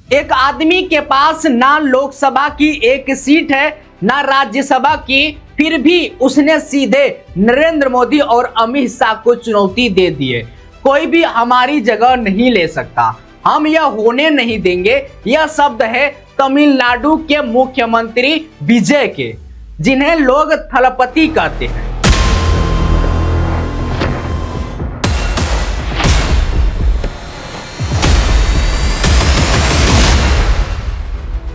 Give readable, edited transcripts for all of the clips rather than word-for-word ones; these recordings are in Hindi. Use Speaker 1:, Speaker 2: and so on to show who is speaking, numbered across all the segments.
Speaker 1: एक आदमी के पास ना लोकसभा की एक सीट है ना राज्यसभा की, फिर भी उसने सीधे नरेंद्र मोदी और अमित शाह को चुनौती दे दी है। कोई भी हमारी जगह नहीं ले सकता, हम यह होने नहीं देंगे। यह शब्द है तमिलनाडु के मुख्यमंत्री विजय के, जिन्हें लोग थलपति कहते हैं।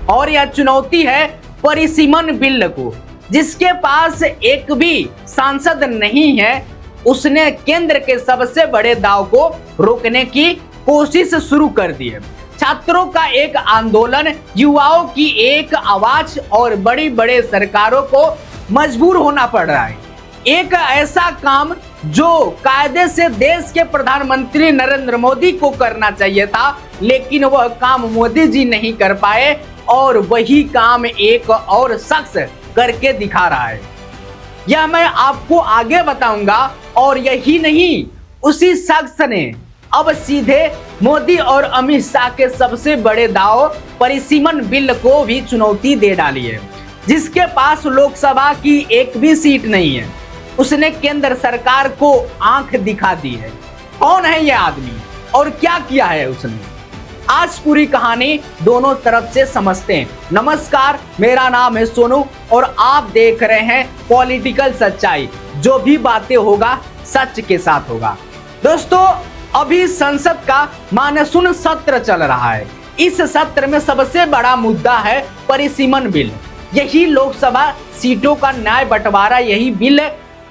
Speaker 1: और यह चुनौती है परिसीमन बिल को, जिसके पास एक भी सांसद नहीं है। उसने केंद्र के सबसे बड़े दाव को रोकने की कोशिश शुरू कर दी है। छात्रों का एक आंदोलन, युवाओं की एक आवाज और बड़ी बड़े सरकारों को मजबूर होना पड़ रहा है। एक ऐसा काम जो कायदे से देश के प्रधानमंत्री नरेंद्र मोदी को करना चाहिए था, लेकिन वह काम मोदी जी नहीं कर पाए और वही काम एक और शख्स करके दिखा रहा है। यह मैं आपको आगे बताऊंगा। और यही नहीं, उसी शख्स ने अब सीधे मोदी और अमित शाह के सबसे बड़े दाव परिसीमन बिल को भी चुनौती दे डाली है, जिसके पास लोकसभा की एक भी सीट नहीं है। उसने केंद्र सरकार को आंख दिखा दी है। कौन है यह आदमी और क्या किया है उसने? आज पूरी कहानी दोनों तरफ से समझते हैं। नमस्कार, मेरा नाम है सोनू और आप देख रहे हैं पॉलिटिकल सच्चाई। जो भी बातें होगा सच के साथ होगा। दोस्तों, अभी संसद का मानसून सत्र चल रहा है। इस सत्र में सबसे बड़ा मुद्दा है परिसीमन बिल। यही लोकसभा सीटों का न्याय बंटवारा यही बिल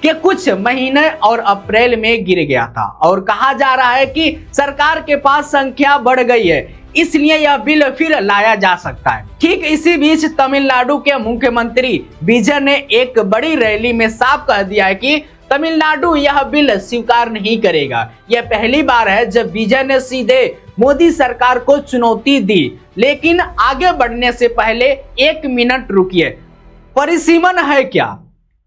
Speaker 1: के कुछ महीने और अप्रैल में गिर गया था और कहा जा रहा है कि सरकार के पास संख्या बढ़ गई है, इसलिए यह बिल फिर लाया जा सकता है। ठीक इसी बीच तमिलनाडु के मुख्यमंत्री विजय ने एक बड़ी रैली में साफ कह दिया है कि तमिलनाडु यह बिल स्वीकार नहीं करेगा। यह पहली बार है जब विजय ने सीधे मोदी सरकार को चुनौती दी। लेकिन आगे बढ़ने से पहले एक मिनट रुकिए। परिसीमन है क्या,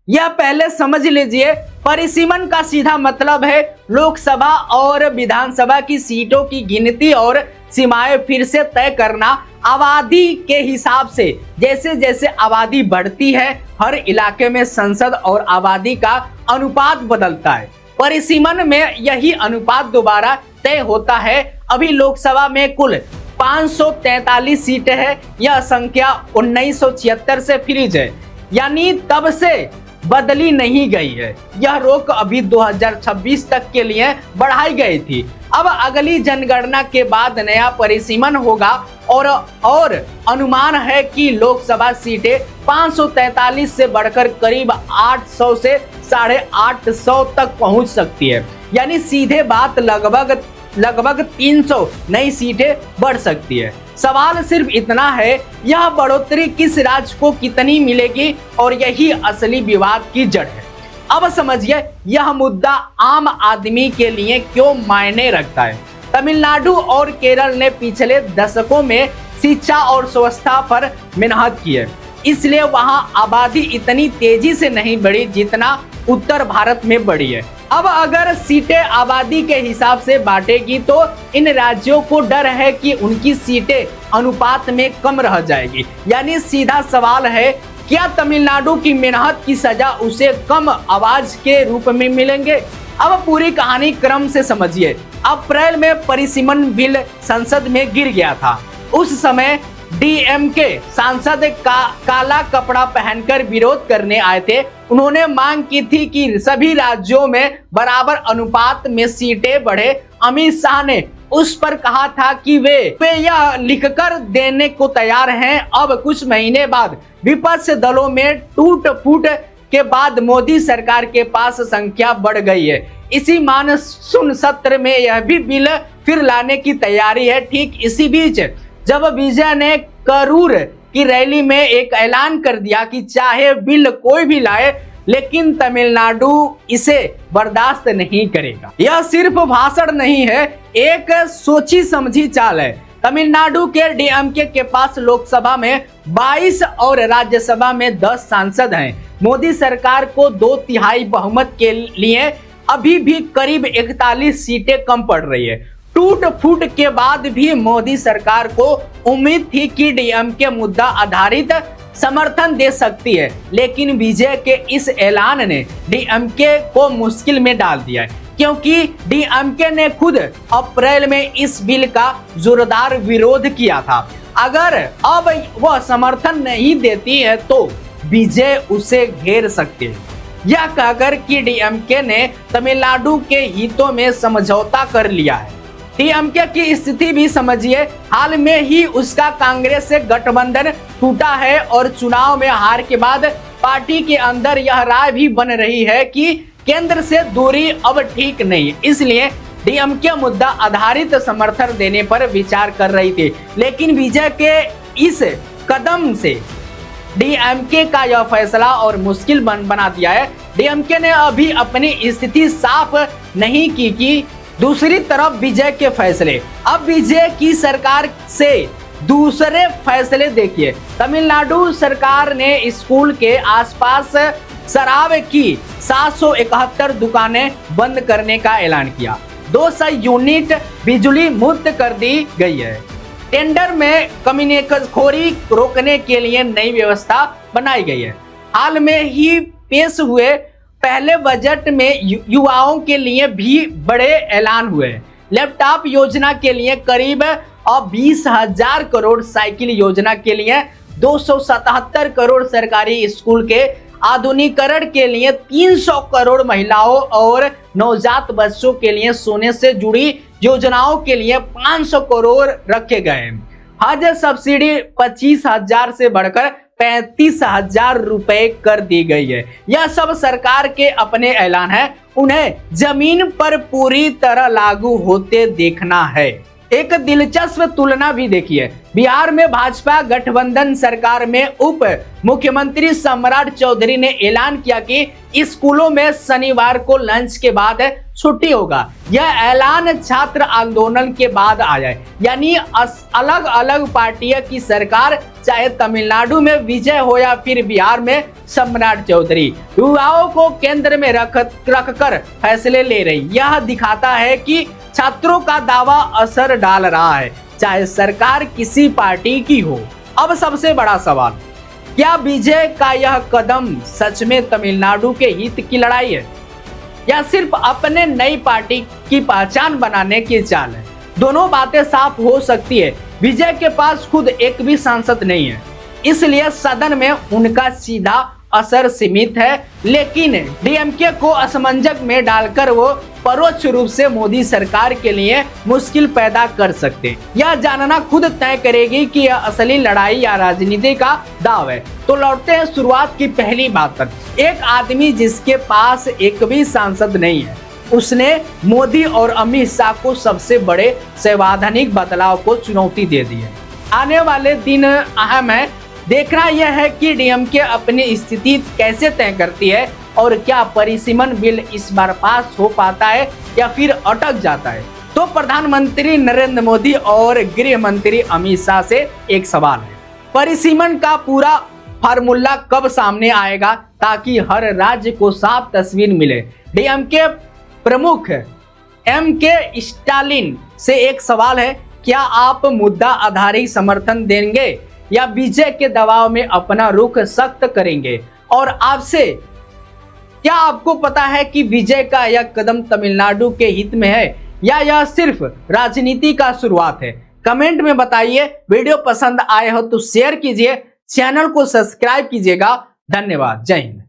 Speaker 1: यह पहले समझ लीजिए। परिसीमन का सीधा मतलब है लोकसभा और विधानसभा की सीटों की गिनती और सीमाएं फिर से तय करना आबादी के हिसाब से। जैसे जैसे आबादी बढ़ती है, हर इलाके में संसद और आबादी का अनुपात बदलता है। परिसीमन में यही अनुपात दोबारा तय होता है। अभी लोकसभा में कुल 543 सीटें हैं। यह संख्या 1976 से फ्रीज है, यानी तब से बदली नहीं गई है। यह रोक अभी 2026 तक के लिए बढ़ाई गई थी। अब अगली जनगणना के बाद नया परिसीमन होगा और अनुमान है कि लोकसभा सीटें 543 से बढ़कर करीब 800 से 850 तक पहुंच सकती है। यानी सीधे बात लगभग 300 नई सीटें बढ़ सकती है। सवाल सिर्फ इतना है, यह बढ़ोतरी किस राज्य को कितनी मिलेगी, और यही असली विवाद की जड़ है। अब समझिए यह मुद्दा आम आदमी के लिए क्यों मायने रखता है। तमिलनाडु और केरल ने पिछले दशकों में शिक्षा और स्वच्छता पर मेहनत की है, इसलिए वहां आबादी इतनी तेजी से नहीं बढ़ी जितना उत्तर भारत में बढ़ी है। अब अगर सीटें आबादी के हिसाब से बांटेगी तो इन राज्यों को डर है कि उनकी सीटें अनुपात में कम रह जाएगी। यानी सीधा सवाल है, क्या तमिलनाडु की मेहनत की सजा उसे कम आवाज के रूप में मिलेंगे? अब पूरी कहानी क्रम से समझिए। अप्रैल में परिसीमन बिल संसद में गिर गया था। उस समय डीएमके सांसद काला कपड़ा पहनकर विरोध करने आए थे। उन्होंने मांग की थी कि सभी राज्यों में बराबर अनुपात में सीटें बढ़े। अमित शाह ने उस पर कहा था कि वे यह लिखकर देने को तैयार हैं। अब कुछ महीने बाद विपक्ष दलों में टूट फूट के बाद मोदी सरकार के पास संख्या बढ़ गई है। इसी मानसून सत्र में यह भी बिल फिर लाने की तैयारी है। ठीक इसी बीच जब विजय ने करूर की रैली में एक ऐलान कर दिया कि चाहे बिल कोई भी लाए, लेकिन तमिलनाडु इसे बर्दाश्त नहीं करेगा। यह सिर्फ भाषण नहीं है, एक सोची समझी चाल है। तमिलनाडु के डीएमके के पास लोकसभा में 22 और राज्यसभा में 10 सांसद हैं। मोदी सरकार को 2/3 बहुमत के लिए अभी भी करीब 41 सीटें कम पड़ रही है। टूट फूट के बाद भी मोदी सरकार को उम्मीद थी कि डीएमके मुद्दा आधारित समर्थन दे सकती है, लेकिन विजय के इस ऐलान ने डीएमके को मुश्किल में डाल दिया है, क्योंकि डीएमके ने खुद अप्रैल में इस बिल का जोरदार विरोध किया था। अगर अब वह समर्थन नहीं देती है तो विजय उसे घेर सकते हैं। यह कहकर कि डीएमके ने तमिलनाडु के हितों में समझौता कर लिया है। डीएमके की स्थिति भी समझिए, हाल में ही उसका कांग्रेस से गठबंधन टूटा है और चुनाव में हार के बाद पार्टी के अंदर यह राय भी बन रही है कि केंद्र से दूरी अब ठीक नहीं, इसलिए डीएमके मुद्दा आधारित समर्थन देने पर विचार कर रही थी। लेकिन विजय के इस कदम से डीएमके का यह फैसला और मुश्किल बना दिया है। डीएमके ने अभी अपनी स्थिति साफ नहीं की कि दूसरी तरफ विजय के फैसले, अब विजय की सरकार से दूसरे फैसले देखिए। तमिलनाडु सरकार ने स्कूल के आसपास शराब की 771 दुकानें बंद करने का ऐलान किया। 200 यूनिट बिजली मुक्त कर दी गई है। टेंडर में कमीनाखोरी रोकने के लिए नई व्यवस्था बनाई गई है। हाल में ही पेश हुए पहले बजट में युवाओं के लिए भी बड़े ऐलान हुए। लैपटॉप योजना के लिए करीब 20,000 करोड़, साइकिल योजना के लिए 277 करोड़, सरकारी स्कूल के आधुनिकीकरण के लिए 300 करोड़, महिलाओं और नवजात बच्चों के लिए सोने से जुड़ी योजनाओं के लिए 500 करोड़ रखे गए। हज सब्सिडी 25,000 से बढ़कर 35,000 रुपए कर दी गई है। यह सब सरकार के अपने ऐलान है, उन्हें जमीन पर पूरी तरह लागू होते देखना है। एक दिलचस्प तुलना भी देखिए। बिहार में भाजपा गठबंधन सरकार में उप मुख्यमंत्री सम्राट चौधरी ने ऐलान किया कि स्कूलों में शनिवार को लंच के बाद छुट्टी होगा। यह ऐलान छात्र आंदोलन के बाद आया है, यानी अलग अलग पार्टियों की सरकार, चाहे तमिलनाडु में विजय हो या फिर बिहार में सम्राट चौधरी, युवाओं को केंद्र में रखकर फैसले ले रही। यह दिखाता है कि छात्रों का दावा असर डाल रहा है, चाहे सरकार किसी पार्टी की हो। अब सबसे बड़ा सवाल, क्या विजय का यह कदम सच में तमिलनाडु के हित की लड़ाई है या सिर्फ अपने नई पार्टी की पहचान बनाने की चाल है? दोनों बातें साफ हो सकती है। विजय के पास खुद एक भी सांसद नहीं है, इसलिए सदन में उनका सीधा असर सीमित है, लेकिन डीएमके को असमंजस में डालकर वो परोक्ष रूप से मोदी सरकार के लिए मुश्किल पैदा कर सकते हैं। यह जानना खुद तय करेगी कि यह असली लड़ाई या राजनीति का दाव है। तो लौटते हैं शुरुआत की पहली बात पर। एक आदमी जिसके पास एक भी सांसद नहीं है, उसने मोदी और अमित शाह को सबसे बड़े संवैधानिक बदलाव को चुनौती दे दी है। आने वाले दिन अहम है। देखना यह है कि डीएमके अपनी स्थिति कैसे तय करती है और क्या परिसीमन बिल इस बार पास हो पाता है या फिर अटक जाता है। तो प्रधानमंत्री नरेंद्र मोदी और गृह मंत्री अमित शाह से एक सवाल है, परिसीमन का पूरा फार्मूला कब सामने आएगा ताकि हर राज्य को साफ तस्वीर मिले। डीएमके प्रमुख एमके स्टालिन से एक सवाल है, क्या आप मुद्दा आधारित समर्थन देंगे या विजय के दबाव में अपना रुख सख्त करेंगे? और आपसे क्या आपको पता है कि विजय का यह कदम तमिलनाडु के हित में है या यह सिर्फ राजनीति का शुरुआत है? कमेंट में बताइए। वीडियो पसंद आए हो तो शेयर कीजिए, चैनल को सब्सक्राइब कीजिएगा। धन्यवाद। जय हिंद।